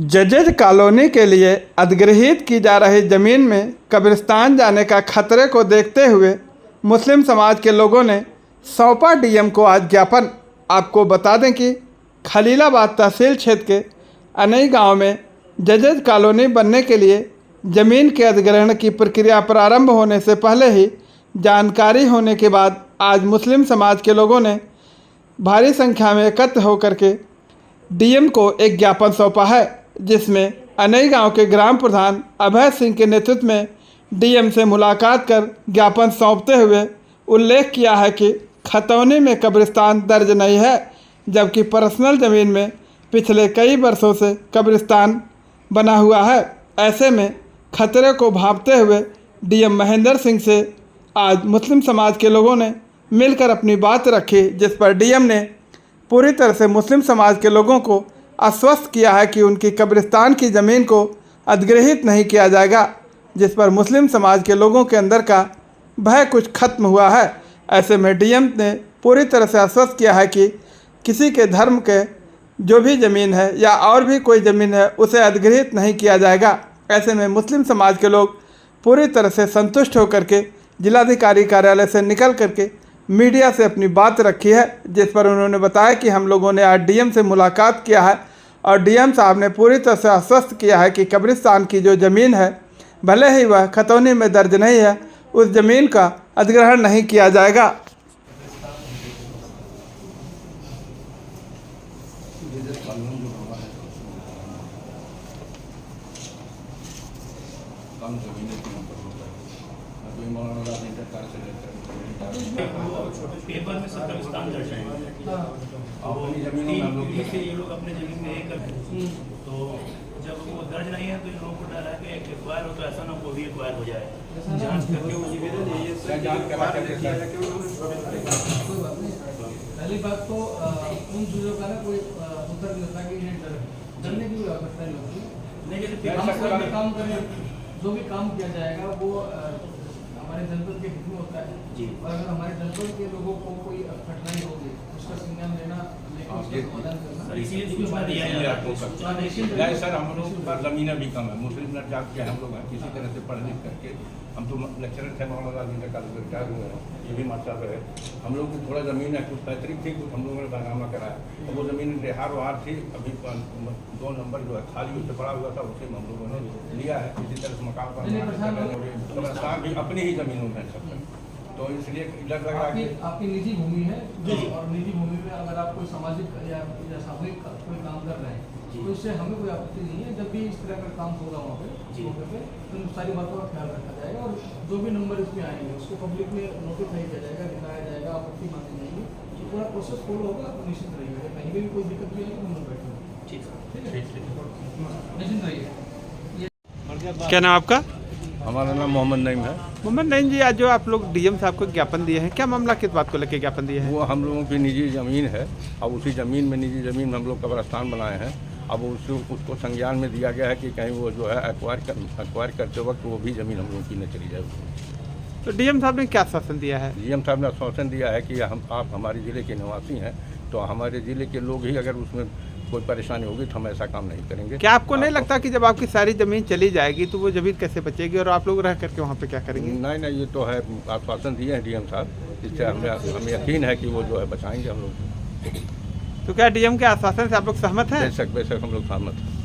जजेज colony के लिए अधिग्रहित की जा रही ज़मीन में कब्रिस्तान जाने का खतरे को देखते हुए मुस्लिम समाज के लोगों ने सौंपा डीएम को आज ज्ञापन। आपको बता दें कि खलीलाबाद तहसील क्षेत्र के अनई गांव में जजेज कॉलोनी बनने के लिए ज़मीन के अधिग्रहण की प्रक्रिया प्रारंभ होने से पहले ही जानकारी होने के बाद आज मुस्लिम समाज के लोगों ने भारी संख्या में एकत्र होकर के डीएम को एक ज्ञापन सौंपा है, जिसमें अनई गांव के ग्राम प्रधान अभय सिंह के नेतृत्व में डीएम से मुलाकात कर ज्ञापन सौंपते हुए उल्लेख किया है कि खतौनी में कब्रिस्तान दर्ज नहीं है, जबकि पर्सनल ज़मीन में पिछले कई वर्षों से कब्रिस्तान बना हुआ है। ऐसे में खतरे को भांपते हुए डीएम महेंद्र सिंह से आज मुस्लिम समाज के लोगों ने मिलकर अपनी बात रखी, जिस पर डीएम ने पूरी तरह से मुस्लिम समाज के लोगों को आश्वस्त किया है कि उनकी कब्रिस्तान की ज़मीन को अधिग्रहित नहीं किया जाएगा, जिस पर मुस्लिम समाज के लोगों के अंदर का भय कुछ खत्म हुआ है। ऐसे में डीएम ने पूरी तरह से आश्वस्त किया है कि किसी के धर्म के जो भी ज़मीन है या और भी कोई ज़मीन है उसे अधिग्रहित नहीं किया जाएगा। ऐसे में मुस्लिम समाज के लोग पूरी तरह से संतुष्ट होकर के जिलाधिकारी कार्यालय से निकल करके मीडिया से अपनी बात रखी है, जिस पर उन्होंने बताया कि हम लोगों ने आज डीएम से मुलाकात किया है और डीएम साहब ने पूरी तरह से आश्वस्त किया है कि कब्रिस्तान की जो ज़मीन है भले ही वह खतौनी में दर्ज नहीं है, उस ज़मीन का अधिग्रहण नहीं किया जाएगा। पेपर में सब कब्रिस्तान दर्शाएंगे ये लोग अपने जमीन में एक करते हैं, तो जब वो दर्ज नहीं है तो इन लोगों को डर है कि एक्वायर हो तो ऐसा ना वो भी एक्वायर हो जाए। जांच करके वो पहली बात तो उन चीज़ों का ना कोई उत्तर मिलता कि ये डरने की कोई आवश्यकता नहीं होती। नहीं, जैसे काम करें, जो भी काम किया जाएगा वो हमारे जनपद के हित में होता है जी। और अगर हमारे जनपद के लोगों को कोई कठिनाई होगी उसका संज्ञान लेना, सर हम लोग पर ज़मीनें भी कम है, मुस्लिम जात के हम लोग हैं, किसी तरह से पढ़ लिख करके हम तो लेक्चरर थे मौलाना कॉलेज में रिटायर हुए हैं, ये भी मास्टर रहे। हम लोग की थोड़ा ज़मीन है, कुछ पैतृक थी, कुछ हम लोगों ने बरनामा कराया। और वो ज़मीन रेहार वहार थी, अभी 2 नंबर जो है खाली उससे पड़ा हुआ था, उसे हम लोगों ने लिया है। इसी तरह से मकान पर भी अपनी ही ज़मीनों में सब, तो इसलिए लग रहा है कि आपकी निजी भूमि है और निजी भूमि में अगर आप कोई सामाजिक या सामूहिक कोई काम कर रहे हैं तो इससे हमें कोई आपत्ति नहीं है। जब भी इस तरह का काम होगा वहाँ पे तो इन सारी बातों का ख्याल रखा जाएगा और जो भी नंबर इसमें आएंगे उसको पब्लिक में नोटिफाई किया जाएगा, दिखाया जाएगा, आपत्ति मानी जाएगी, तो पूरा प्रोसेस फॉलो होगा। तो निश्चित रहिएगा, कहीं भी कोई दिक्कत भी आएगी तो हम बैठेंगे। ठीक है, निश्चित रहिए। क्या नाम आपका? हमारा नाम मोहम्मद नईम है। मोहम्मद नईम जी, आज जो आप लोग डीएम साहब को ज्ञापन दिए हैं, क्या मामला किस बात को लेकर ज्ञापन दिए हैं? वो हम लोगों की निजी ज़मीन है, अब उसी ज़मीन में निजी ज़मीन में हम लोग कब्रिस्तान बनाए हैं। अब उसको संज्ञान में दिया गया है कि कहीं वो जो है एक्वायर करते वक्त वो भी ज़मीन हम लोगों की न चली जाए। तो डीएम साहब ने क्या आश्वासन दिया है? डीएम साहब ने आश्वासन दिया है कि आप हमारे ज़िले के निवासी हैं, तो हमारे ज़िले के लोग ही अगर उसमें कोई परेशानी होगी तो हम ऐसा काम नहीं करेंगे। क्या आपको नहीं लगता कि जब आपकी सारी ज़मीन चली जाएगी तो वो ज़मीन कैसे बचेगी और आप लोग रह करके वहाँ पे क्या करेंगे? नहीं, ये तो है आश्वासन दिए हैं डीएम साहब, जिससे हमें यकीन है कि वो जो है बचाएंगे हम लोग। तो क्या डीएम के आश्वासन से आप लोग सहमत हैं? बेशक हम लोग सहमत हैं।